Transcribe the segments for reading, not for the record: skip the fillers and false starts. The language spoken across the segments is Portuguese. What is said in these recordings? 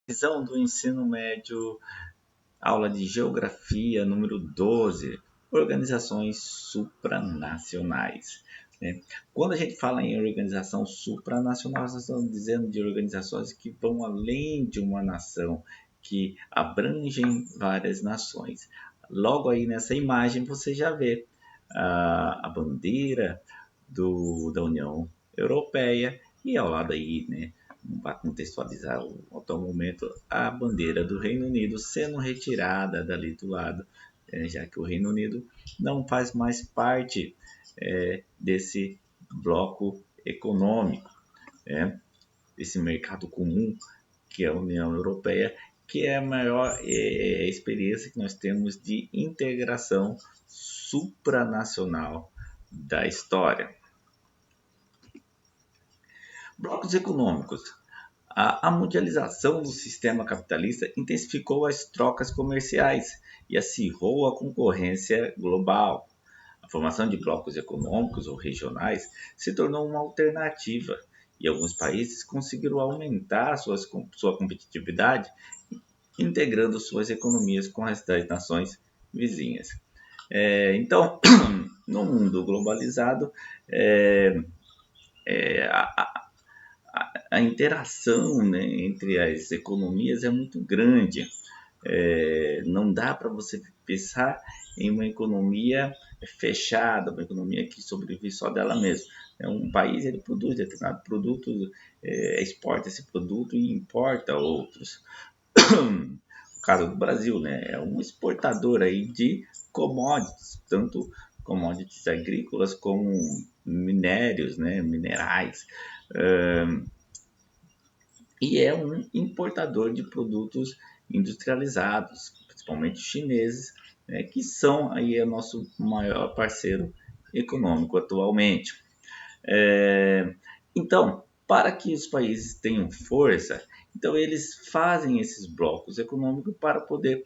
Visão do ensino médio, aula de geografia número 12, organizações supranacionais. Né? Quando a gente fala em organização supranacional, nós estamos dizendo de organizações que vão além de uma nação, que abrangem várias nações. Logo aí nessa imagem você já vê a bandeira da União Europeia e ao lado aí, né, para contextualizar o atual momento, a bandeira do Reino Unido sendo retirada dali do lado, já que o Reino Unido não faz mais parte desse bloco econômico, desse mercado comum que é a União Europeia, que é a maior experiência que nós temos de integração supranacional da história. Blocos econômicos. A mundialização do sistema capitalista intensificou as trocas comerciais e acirrou a concorrência global. A formação de blocos econômicos ou regionais se tornou uma alternativa e alguns países conseguiram aumentar sua competitividade integrando suas economias com as das nações vizinhas. Então, no mundo globalizado, a interação, né, entre as economias é muito grande. Não dá para você pensar em uma economia fechada, uma economia que sobrevive só dela mesma. Um país ele produz determinado produto, exporta esse produto e importa outros. O caso do Brasil, né, é um exportador aí de commodities, tanto commodities agrícolas como minérios, né, minerais. E é um importador de produtos industrializados, principalmente chineses, né, que são aí o nosso maior parceiro econômico atualmente. Então, para que os países tenham força, então eles fazem esses blocos econômicos para poder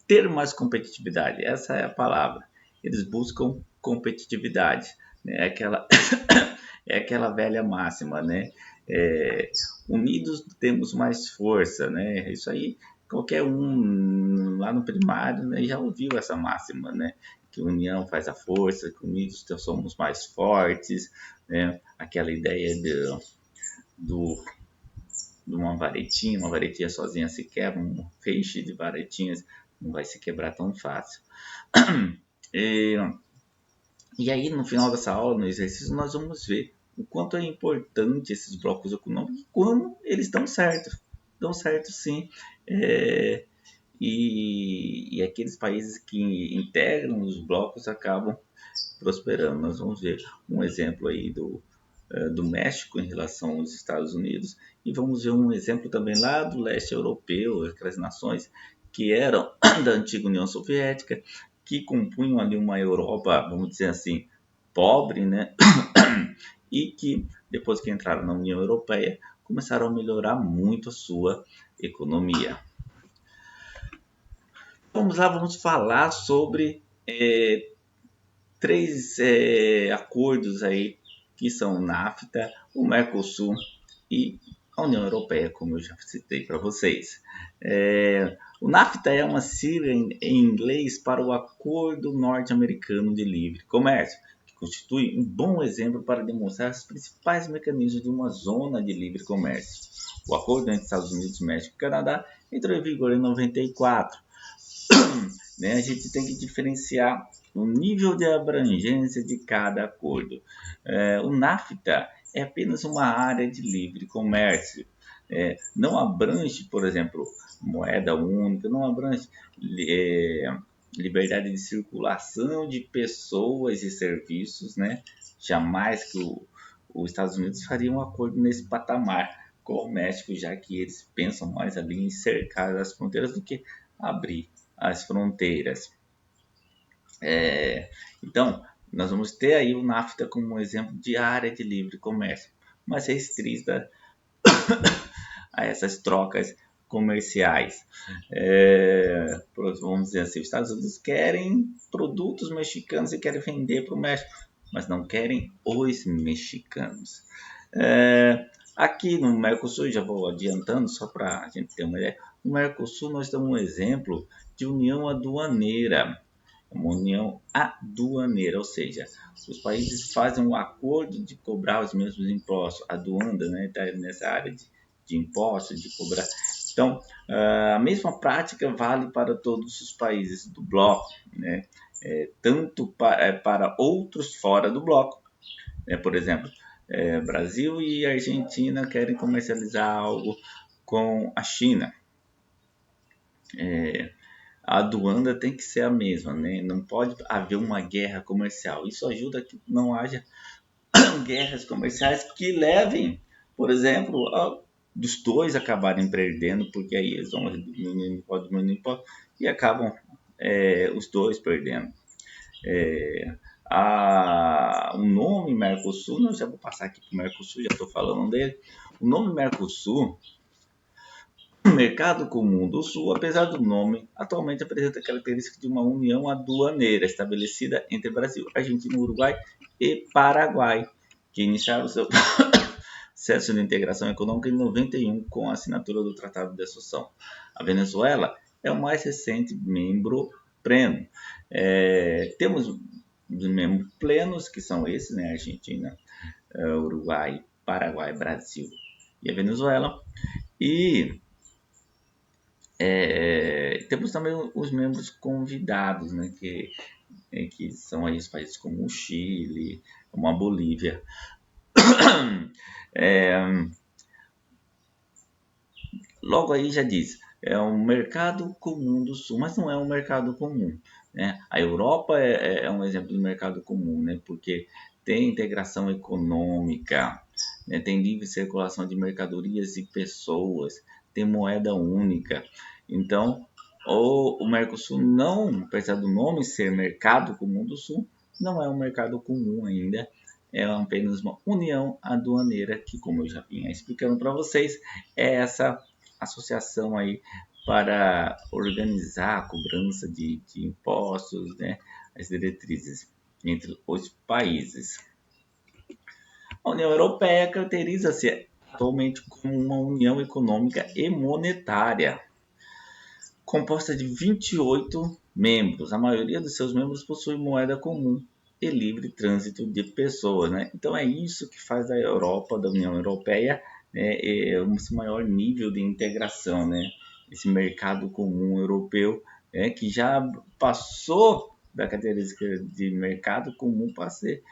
ter mais competitividade. Essa é a palavra. Eles buscam competitividade, né? É aquela velha máxima, né? Unidos temos mais força, né? Isso aí qualquer um lá no primário, né, já ouviu essa máxima, né? Que união faz a força, que unidos somos mais fortes, né? Aquela ideia de uma varetinha sozinha se quebra, um feixe de varetinhas não vai se quebrar tão fácil. E aí, no final dessa aula, no exercício, nós vamos ver o quanto é importante esses blocos econômicos e como eles dão certo. Dão certo, sim. E aqueles países que integram os blocos acabam prosperando. Nós vamos ver um exemplo aí do México em relação aos Estados Unidos e vamos ver um exemplo também lá do leste europeu, aquelas nações que eram da antiga União Soviética, que compunham ali uma Europa, vamos dizer assim, pobre, né? E que depois que entraram na União Europeia começaram a melhorar muito a sua economia. Vamos lá, vamos falar sobre três acordos aí que são o NAFTA, o Mercosul e a União Europeia, como eu já citei para vocês. O NAFTA é uma sigla em inglês para o Acordo Norte-Americano de Livre Comércio, que constitui um bom exemplo para demonstrar os principais mecanismos de uma zona de livre comércio. O acordo entre Estados Unidos, México e Canadá entrou em vigor em 94. A gente tem que diferenciar o nível de abrangência de cada acordo. O NAFTA é apenas uma área de livre comércio. Não abrange, por exemplo, moeda única, não abrange liberdade de circulação de pessoas e serviços, né? Jamais que os Estados Unidos faria um acordo nesse patamar com o México, já que eles pensam mais ali em cercar as fronteiras do que abrir as fronteiras. Então, nós vamos ter aí o NAFTA como um exemplo de área de livre comércio, mas restrita a essas trocas comerciais. Vamos dizer assim, os Estados Unidos querem produtos mexicanos e querem vender para o México, mas não querem os mexicanos. Aqui no Mercosul, já vou adiantando só para a gente ter uma ideia, no Mercosul nós temos um exemplo de união aduaneira, uma união aduaneira, ou seja, os países fazem um acordo de cobrar os mesmos impostos, aduana, né, tá nessa área de impostos, de cobrar. Então, a mesma prática vale para todos os países do bloco, né, tanto para outros fora do bloco. Por exemplo, Brasil e Argentina querem comercializar algo com a China. A aduana tem que ser a mesma, né? Não pode haver uma guerra comercial. Isso ajuda a que não haja guerras comerciais que levem, por exemplo, dos dois acabarem perdendo, porque aí eles vão diminuindo imposto e acabam os dois perdendo. O nome Mercosul, não, já vou passar aqui para o Mercosul, já estou falando dele. O nome Mercosul, Mercado Comum do Sul, apesar do nome, atualmente apresenta a característica de uma união aduaneira estabelecida entre Brasil, Argentina, Uruguai e Paraguai, que iniciaram seu processo de integração econômica em 91 com a assinatura do Tratado de Associação. A Venezuela é o mais recente membro pleno. Temos os membros plenos, que são esses, né? Argentina, Uruguai, Paraguai, Brasil e a Venezuela. E temos também os membros convidados, né? Que são aí os países como o Chile, como a Bolívia. Logo aí já diz, é um mercado comum do Sul, mas não é um mercado comum, né? A Europa é um exemplo de mercado comum, né? Porque tem integração econômica, né? Tem livre circulação de mercadorias e pessoas, tem moeda única. Então, o Mercosul não, apesar do nome ser mercado comum do Sul, não é um mercado comum ainda, é apenas uma união aduaneira que, como eu já vinha explicando para vocês, é essa associação aí para organizar a cobrança de impostos, né, as diretrizes entre os países. A União Europeia caracteriza-se atualmente como uma união econômica e monetária, composta de 28 membros. A maioria dos seus membros possui moeda comum e livre trânsito de pessoas, né? Então é isso que faz da Europa, da União Europeia, né, esse maior nível de integração, né? Esse mercado comum europeu, né, que já passou da característica de mercado comum para ser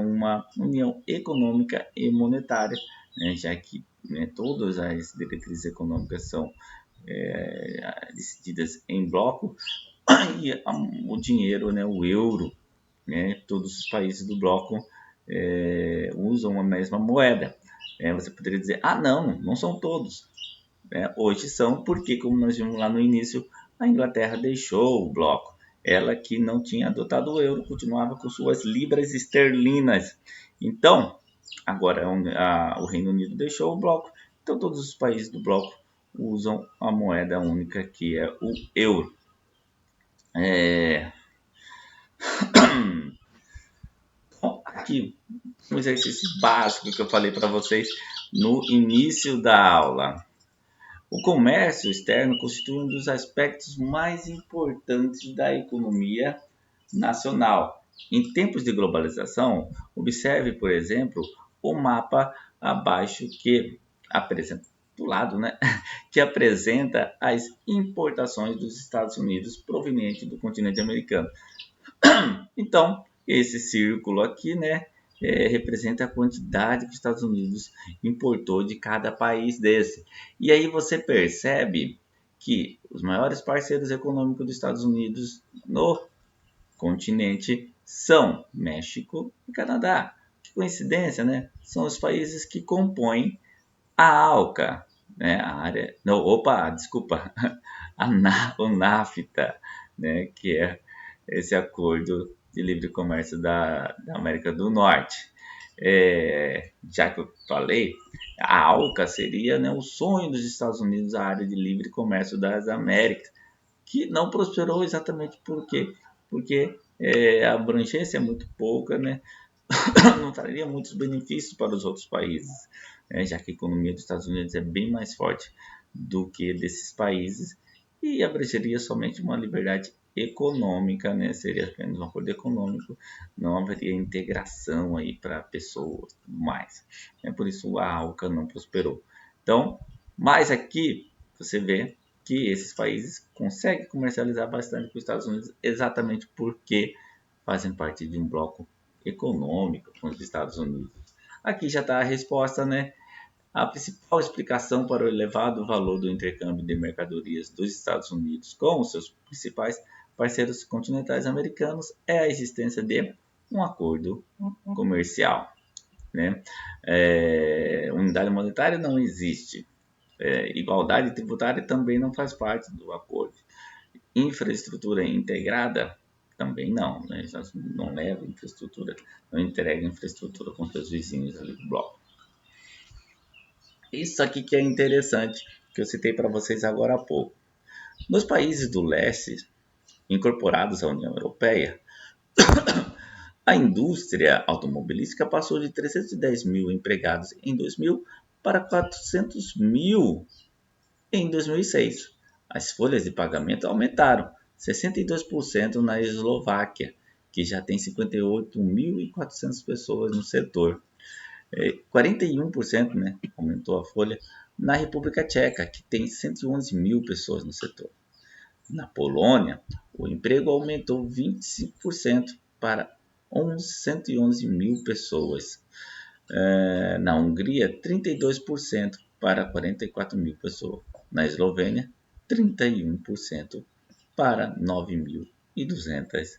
uma união econômica e monetária, né, já que, né, todas as diretrizes econômicas são decididas em bloco, e o dinheiro, né, o euro, né, todos os países do bloco usam a mesma moeda. Você poderia dizer, não são todos. Hoje são, porque, como nós vimos lá no início, a Inglaterra deixou o bloco. Ela que não tinha adotado o euro, continuava com suas libras esterlinas. Então, agora o Reino Unido deixou o bloco, então todos os países do bloco usam a moeda única, que é o euro. Bom, aqui um exercício básico que eu falei para vocês no início da aula. O comércio externo constitui um dos aspectos mais importantes da economia nacional. Em tempos de globalização, observe, por exemplo, o mapa abaixo que apresenta do lado, né, que apresenta as importações dos Estados Unidos provenientes do continente americano. Então, esse círculo aqui, né, representa a quantidade que os Estados Unidos importou de cada país desse. E aí você percebe que os maiores parceiros econômicos dos Estados Unidos no continente são México e Canadá. Que coincidência, né? São os países que compõem a ALCA, né? A área, não, opa, desculpa, o NAFTA, né? Que é esse acordo de livre comércio da América do Norte. Já que eu falei, a ALCA seria, né, o sonho dos Estados Unidos, a área de livre comércio das Américas, que não prosperou exatamente por quê? Porque a abrangência é muito pouca, né? Não traria muitos benefícios para os outros países. né, já que a economia dos Estados Unidos é bem mais forte do que desses países e abrangeria somente uma liberdade econômica, né? Seria apenas um acordo econômico, não haveria integração aí para pessoas, tudo mais. É por isso a ALCA não prosperou. Então, mas aqui você vê que esses países conseguem comercializar bastante com os Estados Unidos, exatamente porque fazem parte de um bloco econômico com os Estados Unidos. Aqui já está a resposta, né? A principal explicação para o elevado valor do intercâmbio de mercadorias dos Estados Unidos com os seus principais parceiros continentais americanos é a existência de um acordo comercial, né? Unidade monetária não existe. Igualdade tributária também não faz parte do acordo. Infraestrutura integrada também não, né? Não leva infraestrutura, não entrega infraestrutura com seus vizinhos ali do bloco. Isso aqui que é interessante, que eu citei para vocês agora há pouco. Nos países do leste, incorporados à União Europeia, a indústria automobilística passou de 310 mil empregados em 2000 para 400 mil em 2006. As folhas de pagamento aumentaram 62% na Eslováquia, que já tem 58.400 pessoas no setor. 41%, né, aumentou a folha na República Tcheca, que tem 111 mil pessoas no setor. Na Polônia, o emprego aumentou 25% para 111 mil pessoas. Na Hungria, 32% para 44 mil pessoas. Na Eslovênia, 31% para 9.200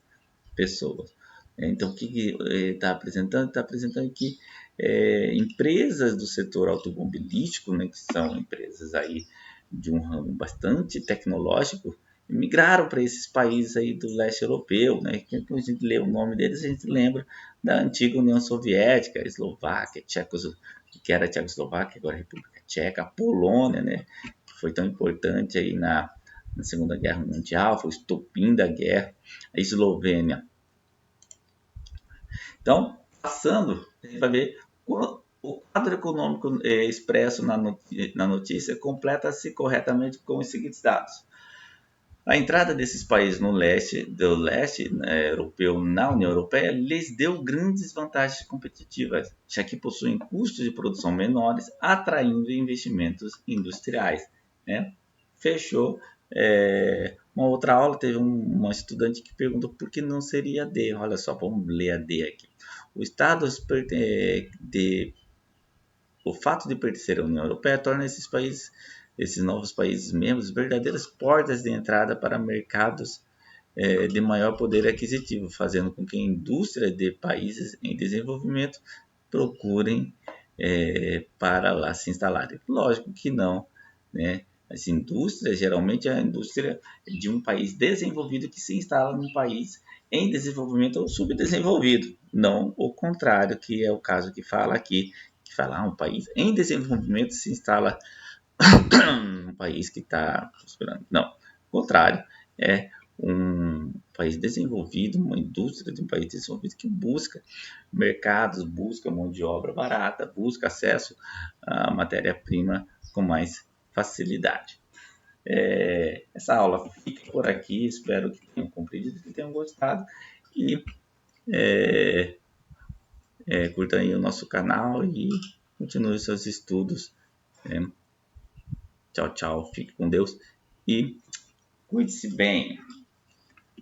pessoas. Então, o que está apresentando? Está apresentando que empresas do setor automobilístico, né, que são empresas aí de um ramo bastante tecnológico, migraram para esses países aí do leste europeu, né? Quando a gente lê o nome deles, a gente lembra da antiga União Soviética, Eslováquia, que era a Tchecoslováquia, agora a República Tcheca, a Polônia, né? Que foi tão importante aí na Segunda Guerra Mundial, foi o estopim da guerra, a Eslovênia. Então, passando, a gente vai ver o quadro econômico expresso na notícia completa-se corretamente com os seguintes dados. A entrada desses países do leste europeu na União Europeia lhes deu grandes vantagens competitivas, já que possuem custos de produção menores, atraindo investimentos industriais. Né? Fechou. Uma outra aula, teve uma estudante que perguntou por que não seria D. Olha só, vamos ler a D aqui. O fato de pertencer à União Europeia torna esses novos países membros, verdadeiras portas de entrada para mercados de maior poder aquisitivo, fazendo com que a indústria de países em desenvolvimento procurem para lá se instalarem. Lógico que não, né? As indústrias, geralmente é a indústria de um país desenvolvido que se instala num país em desenvolvimento ou subdesenvolvido, não o contrário, que é o caso que fala aqui, que fala um país em desenvolvimento se instala um país que está prosperando. Não, o contrário, é um país desenvolvido, uma indústria de um país desenvolvido que busca mercados, busca mão de obra barata, busca acesso à matéria-prima com mais facilidade. Essa aula fica por aqui, espero que tenham compreendido, que tenham gostado e curtam aí o nosso canal e continue seus estudos. Tchau, tchau, fique com Deus e cuide-se bem.